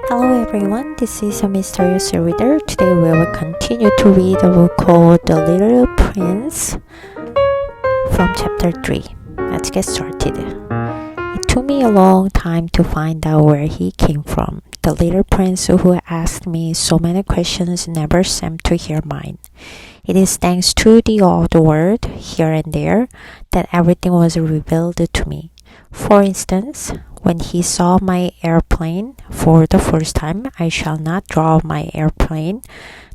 Hello everyone, this is a mysterious reader. Today we will continue to read a book called The Little Prince from chapter 3. Let's get started. It took me a long time to find out where he came from. The little prince who asked me so many questions never seemed to hear mine. It is thanks to the odd word here and there that everything was revealed to me. For instance, when he saw my airplane for the first time, I shall not draw my airplane.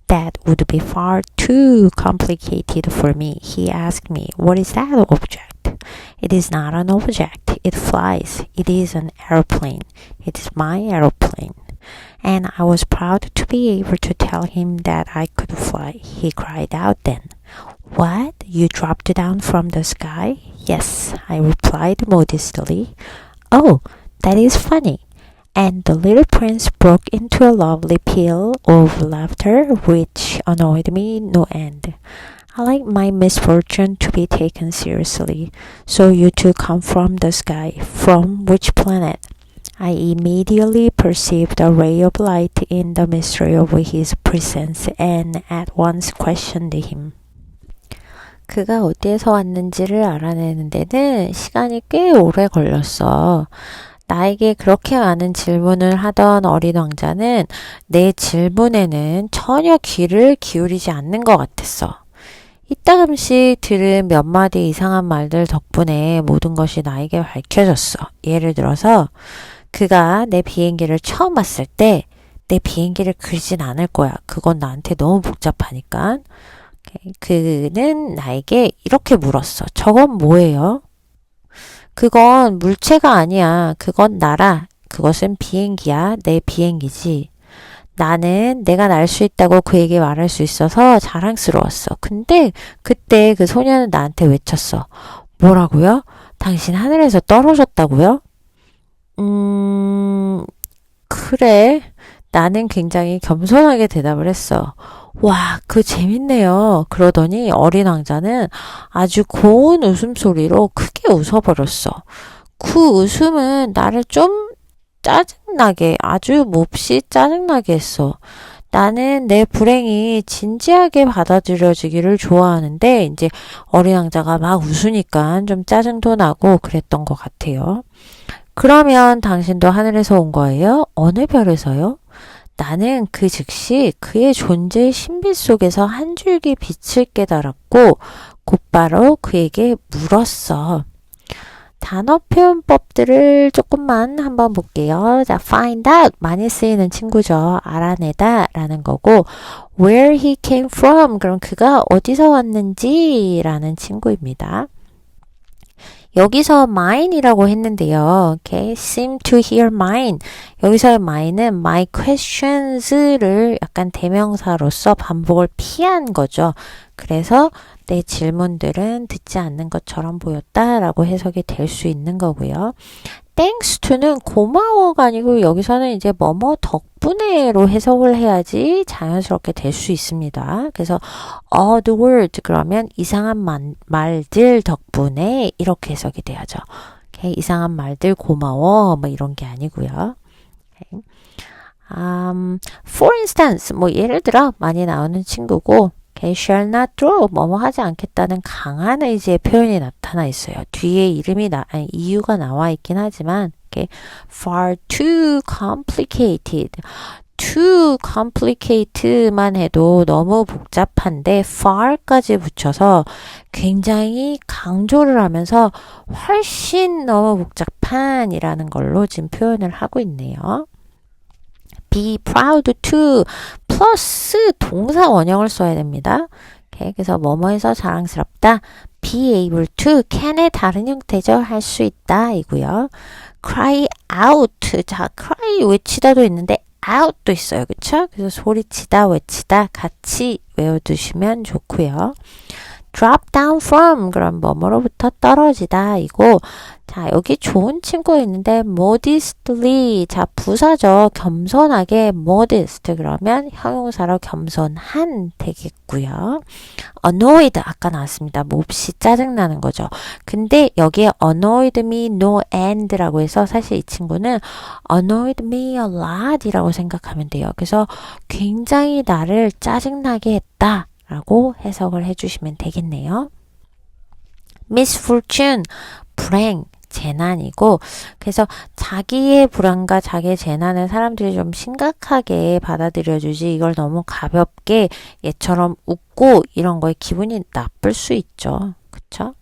That would be far too complicated for me. He asked me, "What is that object?" It is not an object. It flies. It is an airplane. It is my airplane. And I was proud to be able to tell him that I could fly. He cried out then, "What? You dropped down from the sky?" "Yes," I replied modestly. "Oh, that is funny." And the little prince broke into a lovely peal of laughter which annoyed me no end. I like my misfortune to be taken seriously. "So you two come from the sky. From which planet?" I immediately perceived a ray of light in the mystery of his presence and at once questioned him. 그가 어디에서 왔는지를 알아내는 데는 시간이 꽤 오래 걸렸어. 나에게 그렇게 많은 질문을 하던 어린 왕자는 내 질문에는 전혀 귀를 기울이지 않는 것 같았어. 이따금씩 들은 몇 마디 이상한 말들 덕분에 모든 것이 나에게 밝혀졌어. 예를 들어서 그가 내 비행기를 처음 봤을 때 내 비행기를 그리진 않을 거야. 그건 나한테 너무 복잡하니까. 그는 나에게 이렇게 물었어. "저건 뭐예요?" "그건 물체가 아니야. 그건 나라. 그것은 비행기야. 내 비행기지." 나는 내가 날 수 있다고 그에게 말할 수 있어서 자랑스러웠어. 근데 그때 그 소녀는 나한테 외쳤어. "뭐라고요? 당신 하늘에서 떨어졌다고요?" 그래. 나는 굉장히 겸손하게 대답을 했어. "와, 재밌네요." 그러더니 어린 왕자는 아주 고운 웃음소리로 크게 웃어버렸어. 그 웃음은 나를 좀 짜증나게, 아주 몹시 짜증나게 했어. 나는 내 불행이 진지하게 받아들여지기를 좋아하는데 이제 어린 왕자가 막 웃으니까 좀 짜증도 나고 그랬던 것 같아요. "그러면 당신도 하늘에서 온 거예요? 어느 별에서요?" 나는 그 즉시 그의 존재의 신비 속에서 한 줄기 빛을 깨달았고 곧바로 그에게 물었어. 단어 표현법들을 조금만 한번 볼게요. 자, find out 많이 쓰이는 친구죠. 알아내다 라는 거고 where he came from 그럼 그가 어디서 왔는지 라는 친구입니다. 여기서 mine이라고 했는데요. Okay, seem to hear mine. 여기서의 mine은 my questions를 약간 대명사로서 반복을 피한 거죠. 그래서 내 질문들은 듣지 않는 것처럼 보였다라고 해석이 될 수 있는 거고요. thanks to는 고마워가 아니고 여기서는 이제 뭐뭐 덕분에로 해석을 해야지 자연스럽게 될 수 있습니다. 그래서 odd word 그러면 이상한 말들 덕분에 이렇게 해석이 돼야죠. okay, 이상한 말들 고마워 뭐 이런 게 아니고요. okay. For instance 뭐 예를 들어 많이 나오는 친구고 okay, shall not throw 뭐뭐 하지 않겠다는 강한 의지의 표현이 나타나 있어요. 뒤에 이유가 나와 있긴 하지만 okay, far too complicated too complicate만 해도 너무 복잡한데 far까지 붙여서 굉장히 강조를 하면서 훨씬 너무 복잡한이라는 걸로 지금 표현을 하고 있네요. be proud to 플러스 동사 원형을 써야 됩니다. okay, 그래서 뭐뭐에서 자랑스럽다. be able to can의 다른 형태죠. 할 수 있다 이고요. cry out. 자, cry 외치다도 있는데 out도 있어요. 그쵸? 그래서 소리치다, 외치다 같이 외워두시면 좋고요. drop down from 그럼 뭐뭐로부터 떨어지다 이고 자 여기 좋은 친구가 있는데 modestly 자 부사죠. 겸손하게 modest 그러면 형용사로 겸손한 되겠고요. annoyed 아까 나왔습니다. 몹시 짜증나는 거죠. 근데 여기에 annoyed me no end라고 해서 사실 이 친구는 annoyed me a lot 이라고 생각하면 돼요. 그래서 굉장히 나를 짜증나게 했다 라고 해석을 해주시면 되겠네요. misfortune 불행 재난이고 그래서 자기의 불안과 자기의 재난을 사람들이 좀 심각하게 받아들여주지 이걸 너무 가볍게 얘처럼 웃고 이런 거에 기분이 나쁠 수 있죠. 그쵸?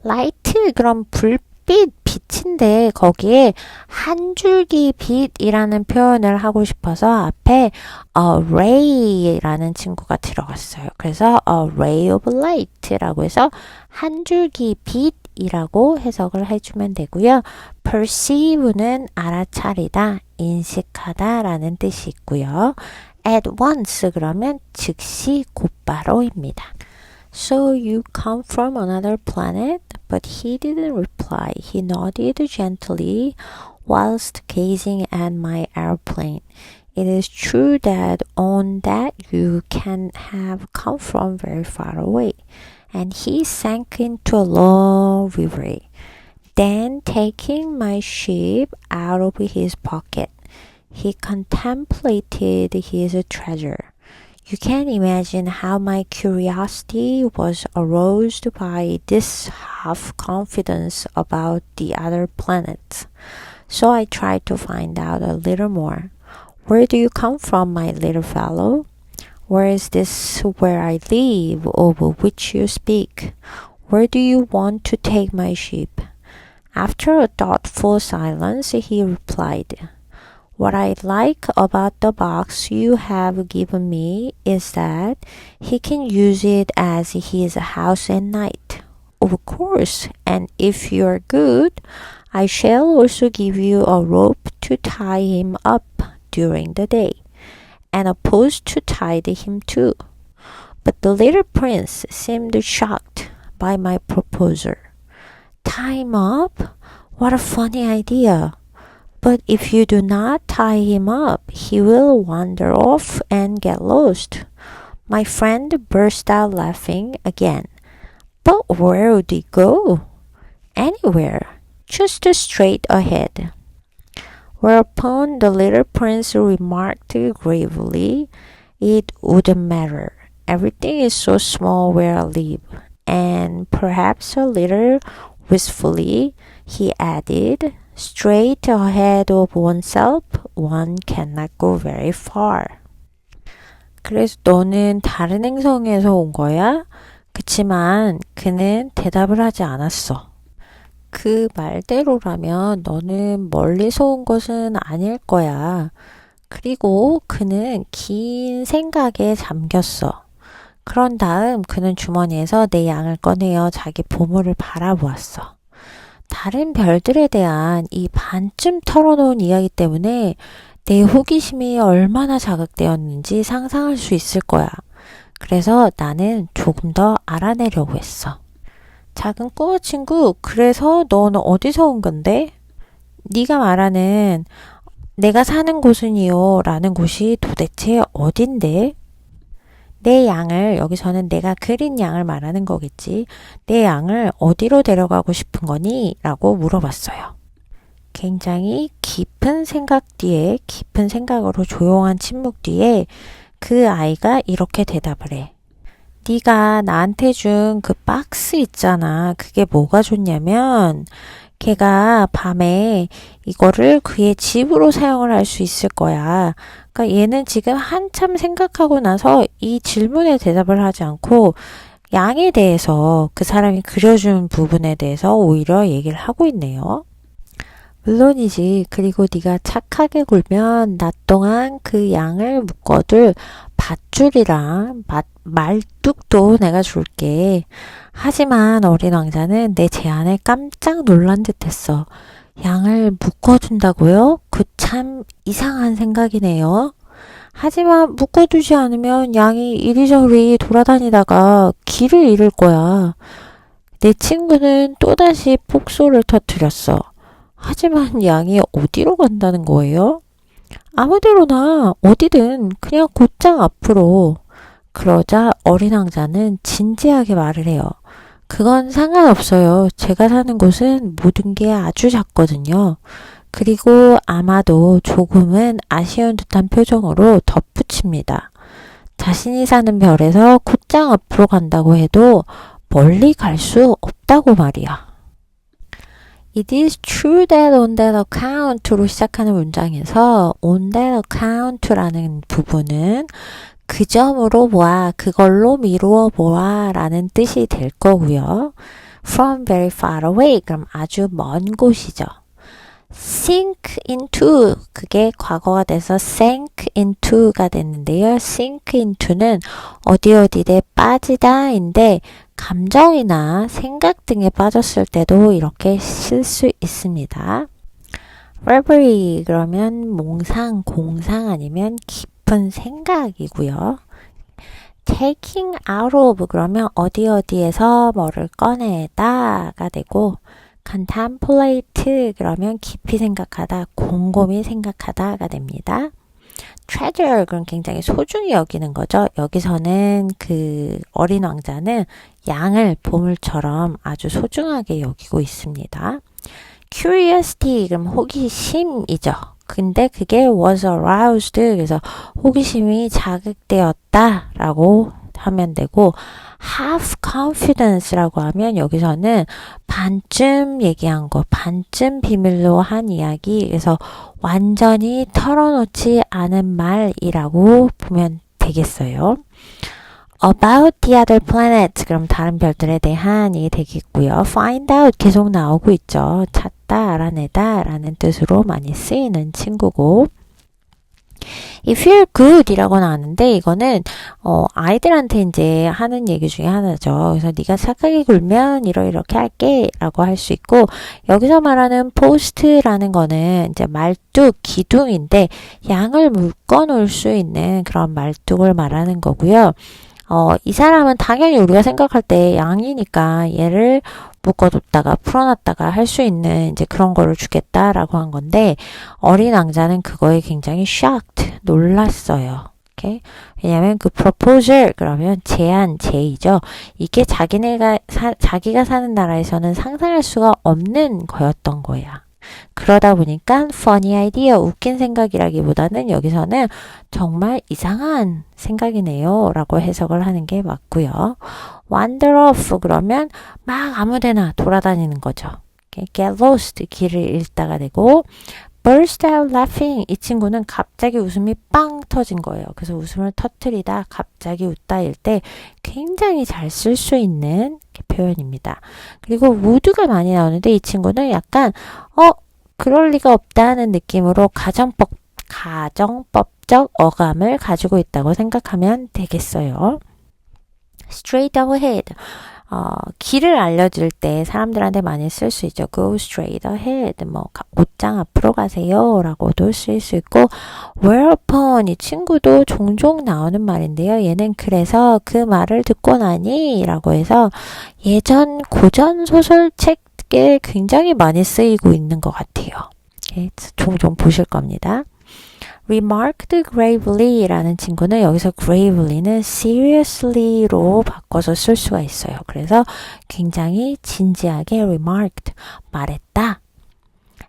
light 그럼 불빛 빛인데 거기에 한 줄기 빛이라는 표현을 하고 싶어서 앞에 a ray라는 친구가 들어갔어요. 그래서 a ray of light라고 해서 한 줄기 빛이라고 해석을 해주면 되고요. perceive는 알아차리다, 인식하다 라는 뜻이 있고요. at once 그러면 즉시 곧바로입니다. So you come from another planet? But he didn't reply. He nodded gently whilst gazing at my airplane. It is true that on that you can have come from very far away. And he sank into a long reverie. Then, taking my ship out of his pocket, he contemplated his treasure. You can imagine how my curiosity was aroused by this half-confidence about the other planets. So I tried to find out a little more. Where do you come from, my little fellow? Where is this where I live, of which you speak? Where do you want to take my ship? After a thoughtful silence, he replied, What I like about the box you have given me is that he can use it as his house at night. Of course, and if you're good, I shall also give you a rope to tie him up during the day, and a post to tie him to. But the little prince seemed shocked by my proposal. Tie him up? What a funny idea! But if you do not tie him up, he will wander off and get lost. My friend burst out laughing again. But where would he go? Anywhere, just straight ahead. Whereupon the little prince remarked gravely, It wouldn't matter. Everything is so small where I live. And perhaps a little wistfully, he added, Straight ahead of oneself, one cannot go very far. 그래서 너는 다른 행성에서 온 거야? 그치만 그는 대답을 하지 않았어. 그 말대로라면 너는 멀리서 온 것은 아닐 거야. 그리고 그는 긴 생각에 잠겼어. 그런 다음 그는 주머니에서 내 양을 꺼내어 자기 보물을 바라보았어. 다른 별들에 대한 이 반쯤 털어놓은 이야기 때문에 내 호기심이 얼마나 자극되었는지 상상할 수 있을 거야. 그래서 나는 조금 더 알아내려고 했어. 작은 꼬마 친구, 그래서 너는 어디서 온 건데? 네가 말하는 내가 사는 곳은요 라는 곳이 도대체 어딘데? 내 양을, 여기서는 내가 그린 양을 말하는 거겠지. 내 양을 어디로 데려가고 싶은 거니? 라고 물어봤어요. 굉장히 깊은 생각 뒤에, 깊은 생각으로 조용한 침묵 뒤에 그 아이가 이렇게 대답을 해. 네가 나한테 준 그 박스 있잖아. 그게 뭐가 좋냐면 걔가 밤에 이거를 그의 집으로 사용을 할 수 있을 거야. 그러니까 얘는 지금 한참 생각하고 나서 이 질문에 대답을 하지 않고 양에 대해서 그 사람이 그려준 부분에 대해서 오히려 얘기를 하고 있네요. 물론이지. 그리고 네가 착하게 굴면 낮 동안 그 양을 묶어둘 밧줄이랑 말뚝도 내가 줄게. 하지만 어린 왕자는 내 제안에 깜짝 놀란 듯 했어. 양을 묶어준다고요? 그 참 이상한 생각이네요. 하지만 묶어두지 않으면 양이 이리저리 돌아다니다가 길을 잃을 거야. 내 친구는 또다시 폭소를 터뜨렸어. 하지만 양이 어디로 간다는 거예요? 아무데로나 어디든 그냥 곧장 앞으로. 그러자 어린 왕자는 진지하게 말을 해요. 그건 상관없어요. 제가 사는 곳은 모든 게 아주 작거든요. 그리고 아마도 조금은 아쉬운 듯한 표정으로 덧붙입니다. 자신이 사는 별에서 곧장 앞으로 간다고 해도 멀리 갈 수 없다고 말이야. It is true that on that account로 시작하는 문장에서 on that account라는 부분은 그 점으로 보아, 그걸로 미루어 보아 라는 뜻이 될 거고요. From very far away, 그럼 아주 먼 곳이죠. sink into, 그게 과거가 돼서 sank into가 됐는데요. sink into는 어디에 빠지다인데 감정이나 생각 등에 빠졌을 때도 이렇게 쓸 수 있습니다. reverie, 그러면 몽상, 공상 아니면 깊은 생각이고요. taking out of, 그러면 어디에서 뭐를 꺼내다가 되고 contemplate, 그러면 깊이 생각하다, 곰곰이 생각하다가 됩니다. treasure, 그럼 굉장히 소중히 여기는 거죠. 여기서는 그 어린 왕자는 양을 보물처럼 아주 소중하게 여기고 있습니다. curiosity, 그럼 호기심이죠. 근데 그게 was aroused, 그래서 호기심이 자극되었다 라고 하면 되고, half confidence라고 하면 여기서는 반쯤 얘기한 거, 반쯤 비밀로 한 이야기, 그래서 완전히 털어놓지 않은 말이라고 보면 되겠어요. About the other planets, 그럼 다른 별들에 대한이 되겠고요. Find out 계속 나오고 있죠. 찾다, 알아내다 라는 뜻으로 많이 쓰이는 친구고, If you're good 이라고 나왔는데 이거는 아이들한테 이제 하는 얘기 중에 하나죠. 그래서 네가 착하게 굴면 이렇게 할게 라고 할 수 있고, 여기서 말하는 post라는 거는 이제 말뚝, 기둥인데 양을 묶어 놓을 수 있는 그런 말뚝을 말하는 거고요. 이 사람은 당연히 우리가 생각할 때 양이니까 얘를 묶어뒀다가 풀어놨다가 할 수 있는 이제 그런 거를 주겠다라고 한 건데, 어린 왕자는 그거에 굉장히 shocked, 놀랐어요. 오케이? 왜냐면 그 proposal, 그러면 제의죠. 이게 자기가 사는 나라에서는 상상할 수가 없는 거였던 거야. 그러다 보니까 funny idea, 웃긴 생각이라기보다는 여기서는 정말 이상한 생각이네요 라고 해석을 하는 게 맞고요. wander off, 그러면 막 아무데나 돌아다니는 거죠. get lost, 길을 잃다가 되고, burst out laughing, 이 친구는 갑자기 웃음이 빵 터진 거예요. 그래서 웃음을 터뜨리다, 갑자기 웃다일 때 굉장히 잘 쓸 수 있는 표현입니다. 그리고 would가 많이 나오는데 이 친구는 약간 그럴 리가 없다는 느낌으로 가정법적 어감을 가지고 있다고 생각하면 되겠어요. straight ahead, 길을 알려줄 때 사람들한테 많이 쓸 수 있죠. go straight ahead, 곧장 앞으로 가세요 라고도 쓸 수 있고, whereupon, 이 친구도 종종 나오는 말인데요. 얘는 그래서 그 말을 듣고 나니 라고 해서 예전 고전 소설책에 굉장히 많이 쓰이고 있는 것 같아요. 종종 보실 겁니다. remarked gravely 라는 친구는 여기서 gravelly는 seriously로 바꿔서 쓸 수가 있어요. 그래서 굉장히 진지하게 remarked, 말했다.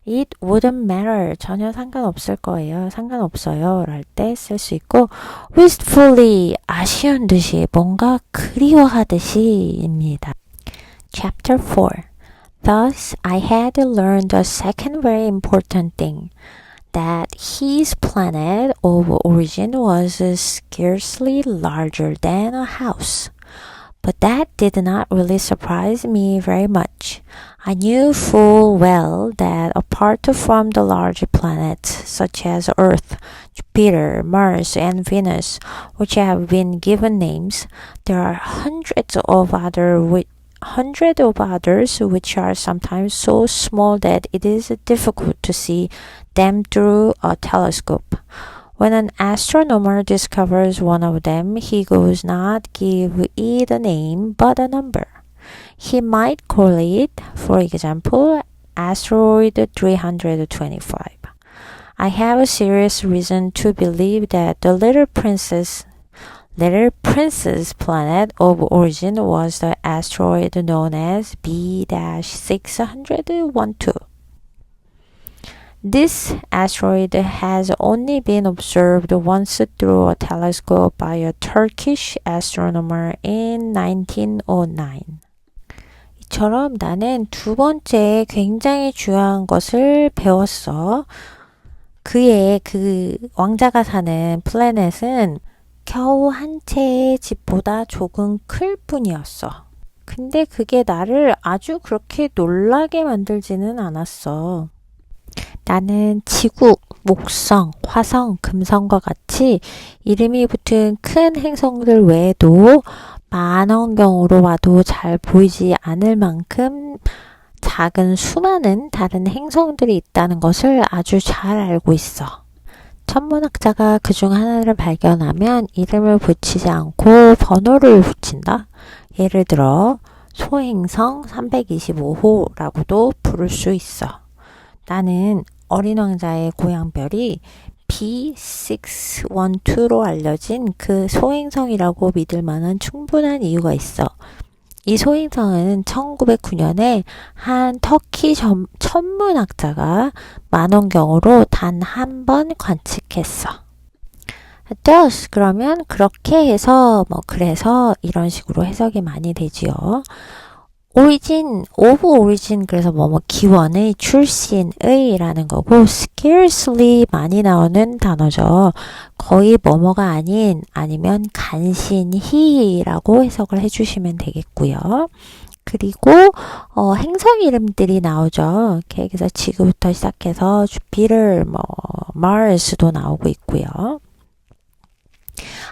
It wouldn't matter, 전혀 상관없을 거예요. 상관없어요 랄 때 쓸 수 있고, wistfully, 아쉬운 듯이, 뭔가 그리워하듯이입니다. Chapter 4. Thus, I had learned a second very important thing. That his planet of origin was scarcely larger than a house. But that did not really surprise me very much. I knew full well that apart from the large planets such as Earth, Jupiter, Mars, and Venus, which have been given names, there are hundreds of others which are sometimes so small that it is difficult to see them through a telescope. When an astronomer discovers one of them, he does not give it a name but a number. He might call it, for example, asteroid 325. I have a serious reason to believe that the little prince's planet of origin was the asteroid known as B-612. This asteroid has only been observed once through a telescope by a Turkish astronomer in 1909. 이처럼 나는 두 번째 굉장히 중요한 것을 배웠어. 그의 그 왕자가 사는 플래닛은 겨우 한 채의 집보다 조금 클 뿐이었어. 근데 그게 나를 아주 그렇게 놀라게 만들지는 않았어. 나는 지구, 목성, 화성, 금성과 같이 이름이 붙은 큰 행성들 외에도 만원경으로 봐도 잘 보이지 않을 만큼 작은 수많은 다른 행성들이 있다는 것을 아주 잘 알고 있어. 천문학자가 그중 하나를 발견하면 이름을 붙이지 않고 번호를 붙인다. 예를 들어 소행성 325호라고도 부를 수 있어. 나는 어린 왕자의 고향별이 B612로 알려진 그 소행성이라고 믿을 만한 충분한 이유가 있어. 이 소행성은 1909년에 한 터키 천문학자가 만원경으로 단 한 번 관측했어. Thus, 그러면 그렇게 해서 그래서 이런 식으로 해석이 많이 되지요. origin, of origin, 그래서 기원의, 출신의 라는 거고, scarcely 많이 나오는 단어죠. 거의 뭐뭐가 아닌, 아니면 간신히 라고 해석을 해주시면 되겠고요. 그리고 행성 이름들이 나오죠. 그래서 지구부터 시작해서 주피터, 마rs도 나오고 있고요.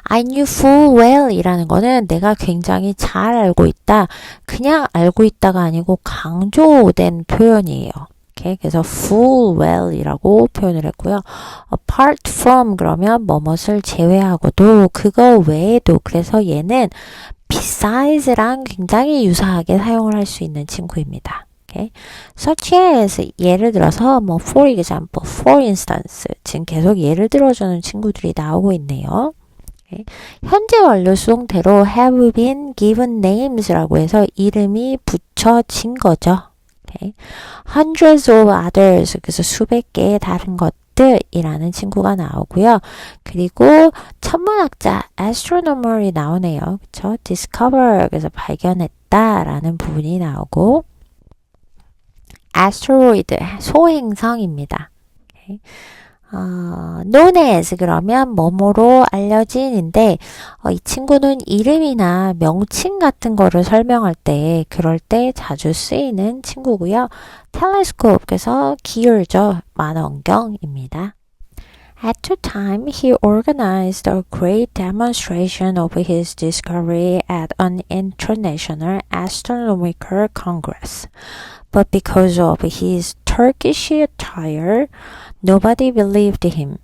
I knew full well 이라는 거는 내가 굉장히 잘 알고 있다. 그냥 알고 있다가 아니고 강조된 표현이에요. 그래서 full well 이라고 표현을 했고요. apart from 그러면 뭐뭇을 제외하고도 그거 외에도 그래서 얘는 besides랑 굉장히 유사하게 사용을 할 수 있는 친구입니다. Such as 예를 들어서 for example, for instance 지금 계속 예를 들어주는 친구들이 나오고 있네요. 현재 완료 수동태로 have been given names라고 해서 이름이 붙여진 거죠. Hundreds of others 그래서 수백 개의 다른 것들이라는 친구가 나오고요. 그리고 천문학자 astronomer이 나오네요. 그쵸? discover 그래서 발견했다라는 부분이 나오고 asteroid 소행성입니다. known as 그러면 뭐뭐로 알려진인데 이 친구는 이름이나 명칭 같은 거를 설명할 때 그럴 때 자주 쓰이는 친구고요. telescope 그래서 기울죠. 만원경입니다. At the time, he organized a great demonstration of his discovery at an international astronomical congress. But because of his Turkish attire, nobody believed him.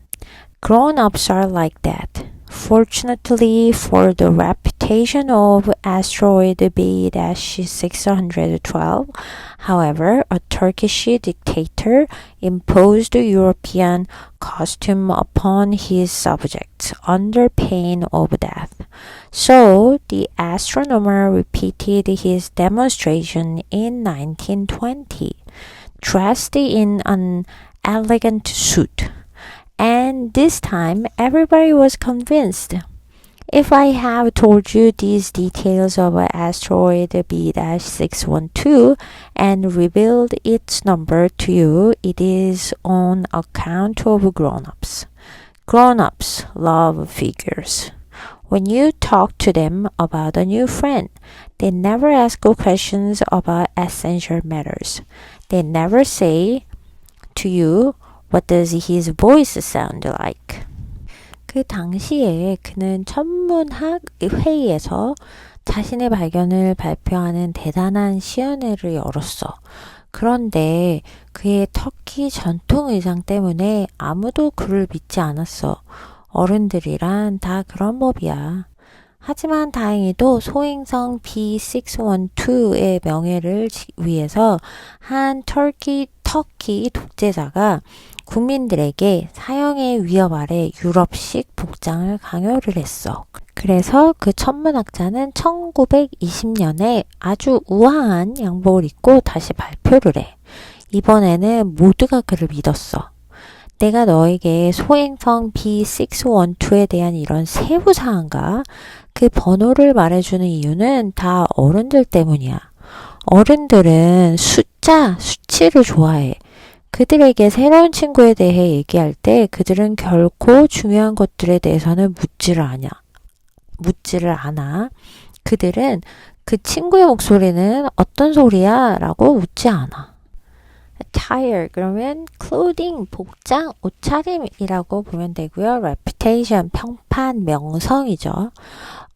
Grown-ups are like that. Fortunately for the reputation of asteroid B-612, however, a Turkish dictator imposed European costume upon his subjects under pain of death. So, the astronomer repeated his demonstration in 1920, dressed in an elegant suit. And this time, everybody was convinced. If I have told you these details of asteroid B-612 and revealed its number to you, it is on account of grown-ups. Grown-ups love figures. When you talk to them about a new friend, they never ask questions about essential matters. They never say to you, what does his voice sound like? 그 당시에 그는 천문학 회의에서 자신의 발견을 발표하는 대단한 시연회를 열었어. 그런데 그의 터키 전통 의상 때문에 아무도 그를 믿지 않았어. 어른들이란 다 그런 법이야. 하지만 다행히도 소행성 B612의 명예를 위해서 한 터키 독재자가 국민들에게 사형의 위협 아래 유럽식 복장을 강요를 했어. 그래서 그 천문학자는 1920년에 아주 우아한 양복을 입고 다시 발표를 해. 이번에는 모두가 그를 믿었어. 내가 너에게 소행성 B612에 대한 이런 세부사항과 그 번호를 말해주는 이유는 다 어른들 때문이야. 어른들은 수치를 좋아해. 그들에게 새로운 친구에 대해 얘기할 때 그들은 결코 중요한 것들에 대해서는 묻지를 않아. 그들은 그 친구의 목소리는 어떤 소리야? 라고 묻지 않아. attire 그러면 clothing, 복장, 옷차림이라고 보면 되고요. reputation, 평판, 명성이죠.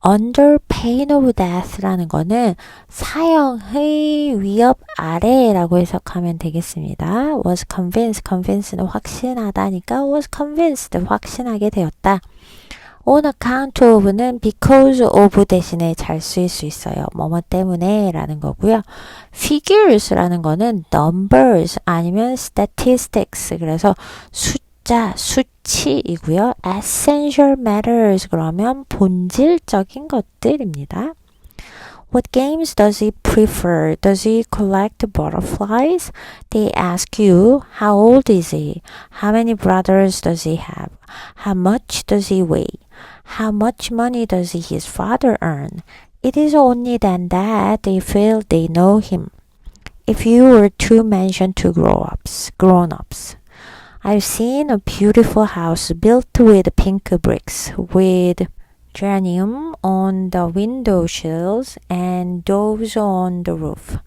under pain of death라는 거는 사형의 위협 아래라고 해석하면 되겠습니다. was convince는 확신하다니까 was convinced, 확신하게 되었다. on account of는 because of 대신에 잘 쓰일 수 있어요. 뭐뭐 때문에 라는 거고요. figures라는 거는 numbers 아니면 statistics 그래서 수치이고요. essential matters 그러면 본질적인 것들입니다. What games does he prefer? Does he collect butterflies? They ask you, how old is he? How many brothers does he have? How much does he weigh? How much money does his father earn? It is only then that they feel they know him. If you were to mention two grown-ups, I've seen a beautiful house built with pink bricks, with geranium on the window sills and doves on the roof.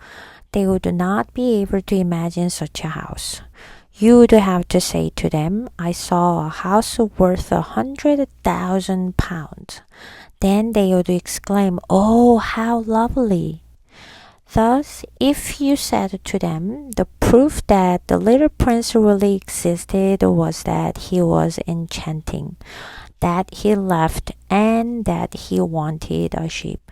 They would not be able to imagine such a house. You would have to say to them, I saw a house worth 100,000 pounds. Then they would exclaim, oh, how lovely. Thus, if you said to them, the proof that the little prince really existed was that he was enchanting, that he laughed, and that he wanted a sheep.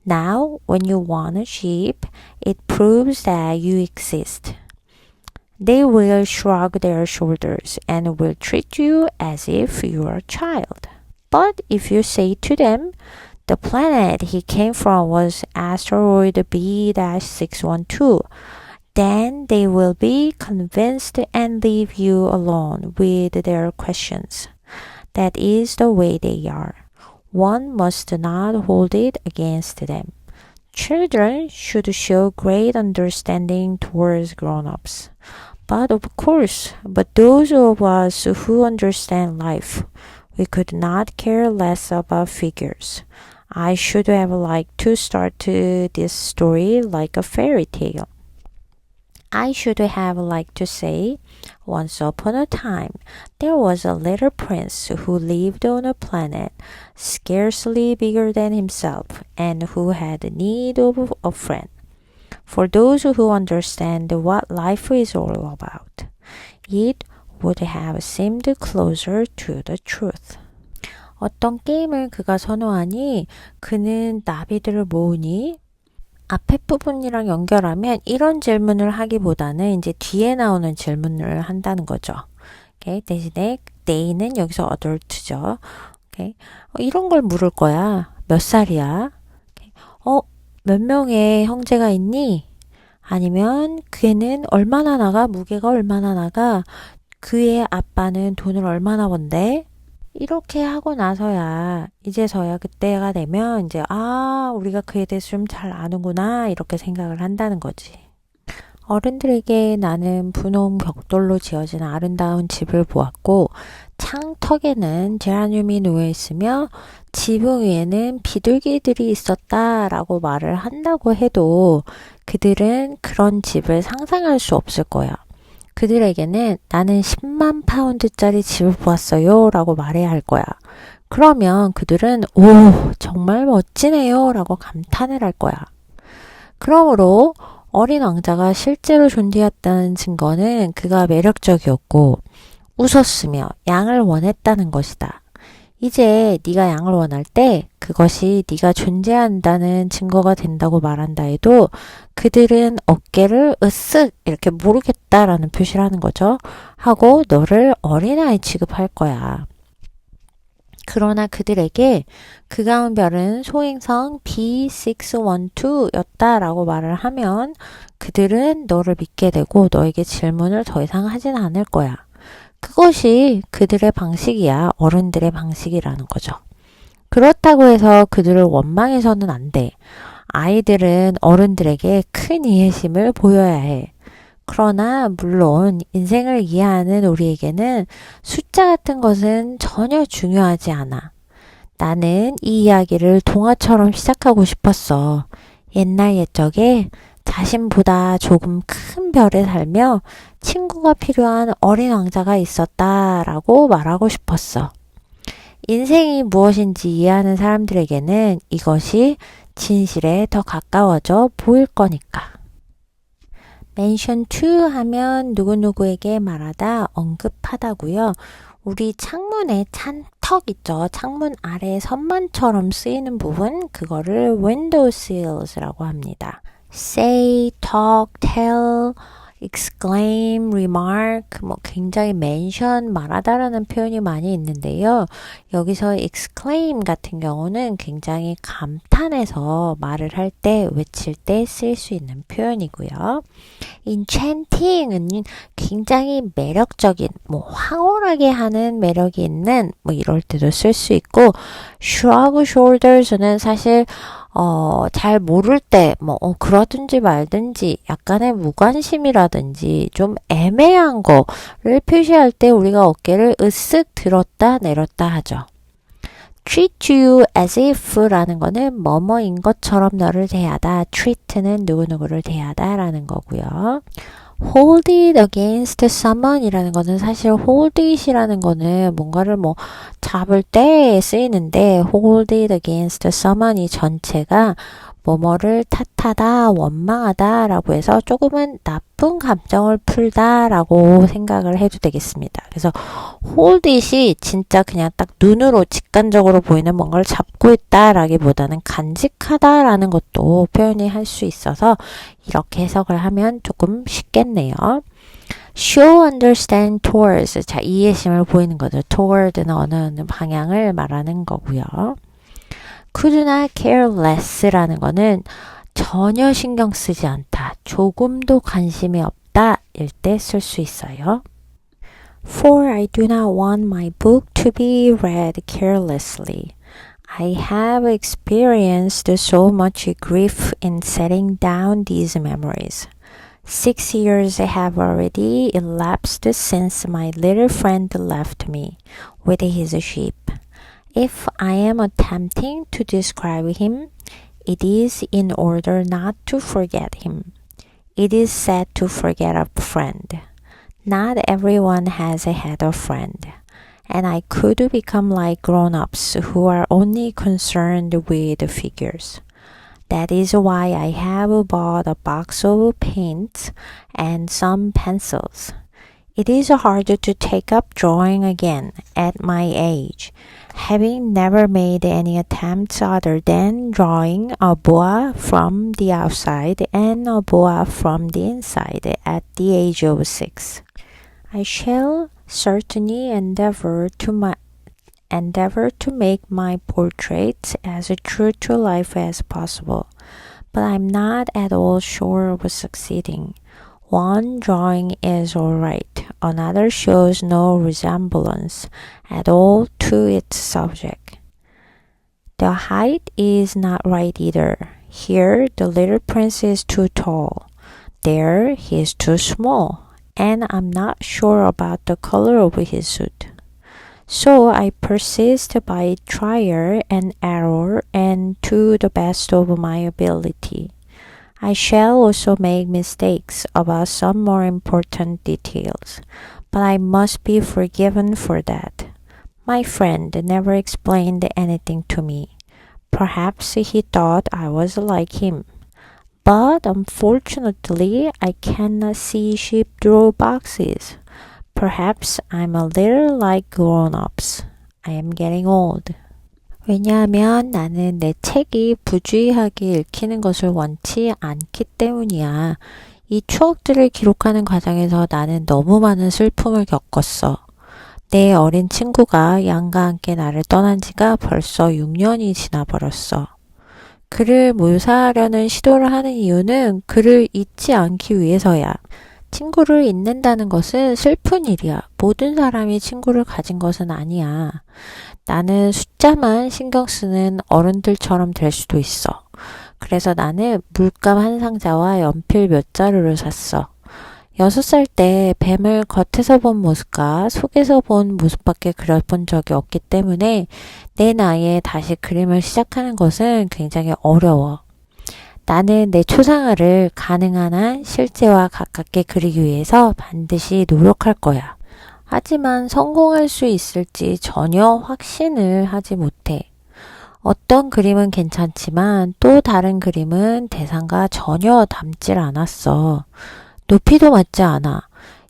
Now, when you want a sheep, it proves that you exist. They will shrug their shoulders and will treat you as if you were a child. But if you say to them, the planet he came from was asteroid B-612, then they will be convinced and leave you alone with their questions. That is the way they are. One must not hold it against them. Children should show great understanding towards grown-ups. But those of us who understand life, we could not care less about figures. I should have liked to start this story like a fairy tale. I should have liked to say, once upon a time, there was a little prince who lived on a planet scarcely bigger than himself and who had need of a friend. For those who understand what life is all about, it would have seemed closer to the truth. 어떤 게임을 그가 선호하니 그는 나비들을 모으니 앞에 부분이랑 연결하면 이런 질문을 하기보다는 이제 뒤에 나오는 질문을 한다는 거죠. 오케이? 대신에 they는 여기서 adult죠. 오케이? 이런 걸 물을 거야. 몇 살이야? 오케이? 몇 명의 형제가 있니? 아니면 걔는 얼마나 나가? 무게가 얼마나 나가? 그의 아빠는 돈을 얼마나 번대? 이렇게 하고 나서야 이제서야 그때가 되면 이제 우리가 그에 대해서 좀 잘 아는구나 이렇게 생각을 한다는 거지. 어른들에게 나는 분홍 벽돌로 지어진 아름다운 집을 보았고 창턱에는 제라늄이 놓여 있으며 지붕 위에는 비둘기들이 있었다라고 말을 한다고 해도 그들은 그런 집을 상상할 수 없을 거야. 그들에게는 나는 10만 파운드짜리 집을 보았어요 라고 말해야 할 거야. 그러면 그들은 오 정말 멋지네요 라고 감탄을 할 거야. 그러므로 어린 왕자가 실제로 존재했다는 증거는 그가 매력적이었고 웃었으며 양을 원했다는 것이다. 이제 네가 양을 원할 때 그것이 네가 존재한다는 증거가 된다고 말한다 해도 그들은 어깨를 으쓱 이렇게 모르겠다라는 표시를 하는 거죠. 하고 너를 어린아이 취급할 거야. 그러나 그들에게 그 가운 별은 소행성 B612였다라고 말을 하면 그들은 너를 믿게 되고 너에게 질문을 더 이상 하진 않을 거야. 그것이 그들의 방식이야. 어른들의 방식이라는 거죠. 그렇다고 해서 그들을 원망해서는 안 돼. 아이들은 어른들에게 큰 이해심을 보여야 해. 그러나 물론 인생을 이해하는 우리에게는 숫자 같은 것은 전혀 중요하지 않아. 나는 이 이야기를 동화처럼 시작하고 싶었어. 옛날 옛적에 자신보다 조금 큰 별에 살며 친구가 필요한 어린 왕자가 있었다라고 말하고 싶었어. 인생이 무엇인지 이해하는 사람들에게는 이것이 진실에 더 가까워져 보일 거니까. mention to 하면 누구누구에게 말하다, 언급하다고요. 우리 창문에 찬턱 있죠. 창문 아래 선반처럼 쓰이는 부분, 그거를 window sills라고 합니다. say, talk, tell, exclaim, remark, 굉장히 mention, 말하다라는 표현이 많이 있는데요. 여기서 exclaim 같은 경우는 굉장히 감탄해서 말을 할 때, 외칠 때 쓸 수 있는 표현이고요. enchanting은 굉장히 매력적인, 황홀하게 하는 매력이 있는, 이럴 때도 쓸 수 있고, shrug shoulders는 사실 잘 모를 때, 그러든지 말든지, 약간의 무관심이라든지, 좀 애매한 거를 표시할 때 우리가 어깨를 으쓱 들었다 내렸다 하죠. treat you as if 라는 거는 뭐뭐인 것처럼 너를 대하다. treat는 누구누구를 대하다 라는 거고요. hold it against someone 이라는 거는 사실 hold it이라는 거는 뭔가를 잡을 때 쓰이는데 hold it against someone 이 전체가 뭐뭐를 탓하다, 원망하다 라고 해서 조금은 나쁜 감정을 풀다 라고 생각을 해도 되겠습니다. 그래서 hold it이 진짜 그냥 딱 눈으로 직관적으로 보이는 뭔가를 잡고 있다 라기보다는 간직하다 라는 것도 표현이 할 수 있어서 이렇게 해석을 하면 조금 쉽겠네요. show, understand, towards. 자, 이해심을 보이는 거죠. toward는 어느 방향을 말하는 거고요. could not care less라는 거는 전혀 신경 쓰지 않다. 조금도 관심이 없다. 일 때 쓸 수 있어요. For I do not want my book to be read carelessly. I have experienced so much grief in setting down these memories. 6 years have already elapsed since my little friend left me with his sheep. If I am attempting to describe him, it is in order not to forget him. It is sad to forget a friend. Not everyone has had a friend. And I could become like grown-ups who are only concerned with figures. That is why I have bought a box of paints and some pencils. It is hard to take up drawing again at my age, having never made any attempts other than drawing a boa from the outside and a boa from the inside at the age of 6. I shall certainly endeavor to make my portraits as true to life as possible, but I'm not at all sure of succeeding. One drawing is all right, another shows no resemblance at all to its subject. The height is not right either. Here the little prince is too tall. There he is too small, and I'm not sure about the color of his suit. So I persist by trial and error and to the best of my ability. I shall also make mistakes about some more important details, but I must be forgiven for that. My friend never explained anything to me. Perhaps he thought I was like him. But unfortunately, I cannot see sheep through boxes. Perhaps I'm a little like grown-ups. I am getting old. 왜냐하면 나는 내 책이 부주의하게 읽히는 것을 원치 않기 때문이야. 이 추억들을 기록하는 과정에서 나는 너무 많은 슬픔을 겪었어. 내 어린 친구가 양과 함께 나를 떠난 지가 벌써 6년이 지나버렸어. 그를 묘사하려는 시도를 하는 이유는 그를 잊지 않기 위해서야. 친구를 잊는다는 것은 슬픈 일이야. 모든 사람이 친구를 가진 것은 아니야. 나는 숫자만 신경 쓰는 어른들처럼 될 수도 있어. 그래서 나는 물감 한 상자와 연필 몇 자루를 샀어. 6살 때 뱀을 겉에서 본 모습과 속에서 본 모습밖에 그려본 적이 없기 때문에 내 나이에 다시 그림을 시작하는 것은 굉장히 어려워. 나는 내 초상화를 가능한 한 실제와 가깝게 그리기 위해서 반드시 노력할 거야. 하지만 성공할 수 있을지 전혀 확신을 하지 못해. 어떤 그림은 괜찮지만 또 다른 그림은 대상과 전혀 닮질 않았어. 높이도 맞지 않아.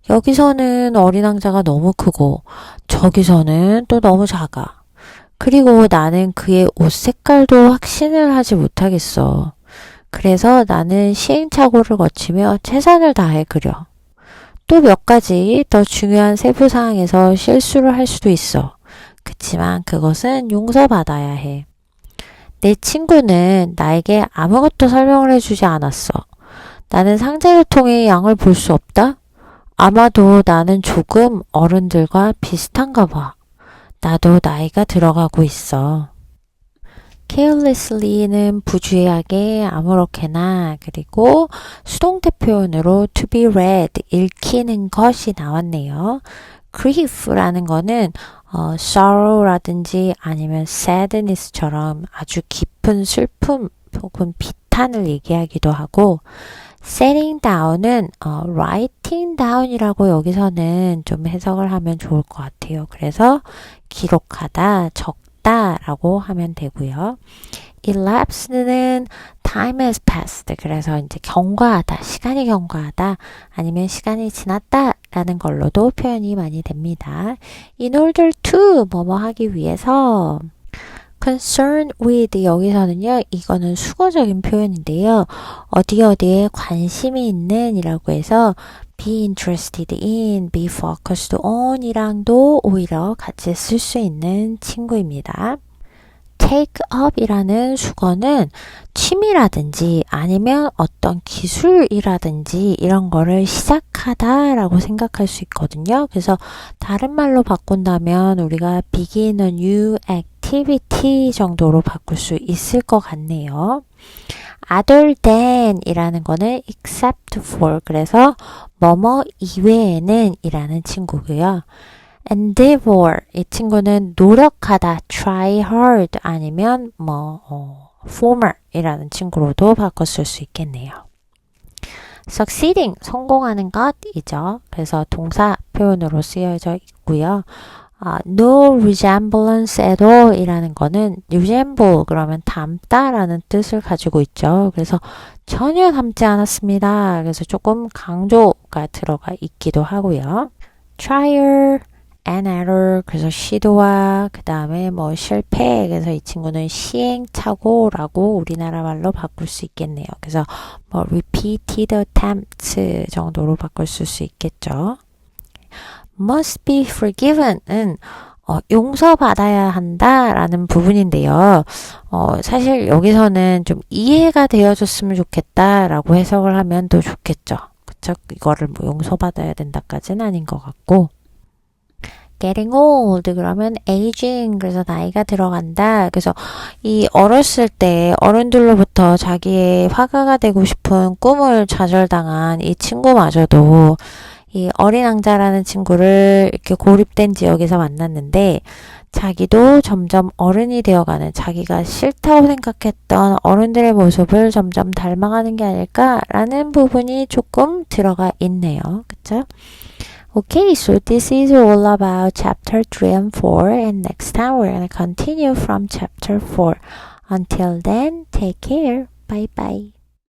여기서는 어린 왕자가 너무 크고 저기서는 또 너무 작아. 그리고 나는 그의 옷 색깔도 확신을 하지 못하겠어. 그래서 나는 시행착오를 거치며 최선을 다해 그려. 또 몇 가지 더 중요한 세부 사항에서 실수를 할 수도 있어. 그치만 그것은 용서받아야 해. 내 친구는 나에게 아무것도 설명을 해주지 않았어. 나는 상자를 통해 양을 볼 수 없다? 아마도 나는 조금 어른들과 비슷한가 봐. 나도 나이가 들어가고 있어. carelessly는 부주의하게 아무렇게나, 그리고 수동태 표현으로 to be read, 읽히는 것이 나왔네요. grief라는 거는 sorrow라든지 아니면 sadness처럼 아주 깊은 슬픔 혹은 비탄을 얘기하기도 하고, setting down은 writing down이라고 여기서는 좀 해석을 하면 좋을 것 같아요. 그래서 기록하다, 적다라고 하면 되고요. elapsed는 time has passed. 그래서 이제 경과하다, 시간이 경과하다, 아니면 시간이 지났다 라는 걸로도 표현이 많이 됩니다. in order to 뭐뭐 하기 위해서. concern with 여기서는요, 이거는 수거적인 표현인데요. 어디에 관심이 있는 이라고 해서 be interested in, be focused on 이랑도 오히려 같이 쓸 수 있는 친구입니다. take up 이라는 수거는 취미라든지 아니면 어떤 기술이라든지 이런 거를 시작하다 라고 생각할 수 있거든요. 그래서 다른 말로 바꾼다면 우리가 begin a new activity 정도로 바꿀 수 있을 것 같네요. other than 이라는 거는 except for, 그래서 뭐뭐 이외에는 이라는 친구고요. endeavor, 이 친구는 노력하다, try hard, 아니면 former 이라는 친구로도 바꿨을 수 있겠네요. succeeding, 성공하는 것이죠. 그래서 동사 표현으로 쓰여져 있고요. no resemblance at all 이라는 거는 resemble, 그러면 닮다 라는 뜻을 가지고 있죠. 그래서 전혀 닮지 않았습니다. 그래서 조금 강조가 들어가 있기도 하고요. trial, and error, 그래서 시도와 그 다음에 실패, 그래서 이 친구는 시행착오라고 우리나라 말로 바꿀 수 있겠네요. 그래서 repeated attempts 정도로 바꿀 수 있겠죠. must be forgiven은 용서받아야 한다라는 부분인데요. 사실 여기서는 좀 이해가 되어줬으면 좋겠다라고 해석을 하면 더 좋겠죠. 그쵸? 이거를 용서받아야 된다까지는 아닌 것 같고. getting old, 그러면 aging, 그래서 나이가 들어간다. 그래서 이 어렸을 때 어른들로부터 자기의 화가가 되고 싶은 꿈을 좌절당한 이 친구마저도 이 어린 왕자라는 친구를 이렇게 고립된 지역에서 만났는데, 자기도 점점 어른이 되어가는, 자기가 싫다고 생각했던 어른들의 모습을 점점 닮아가는 게 아닐까라는 부분이 조금 들어가 있네요. 그쵸? Okay, so this is all about chapter 3 and 4, and next time we're going to continue from chapter 4. Until then, take care. Bye bye.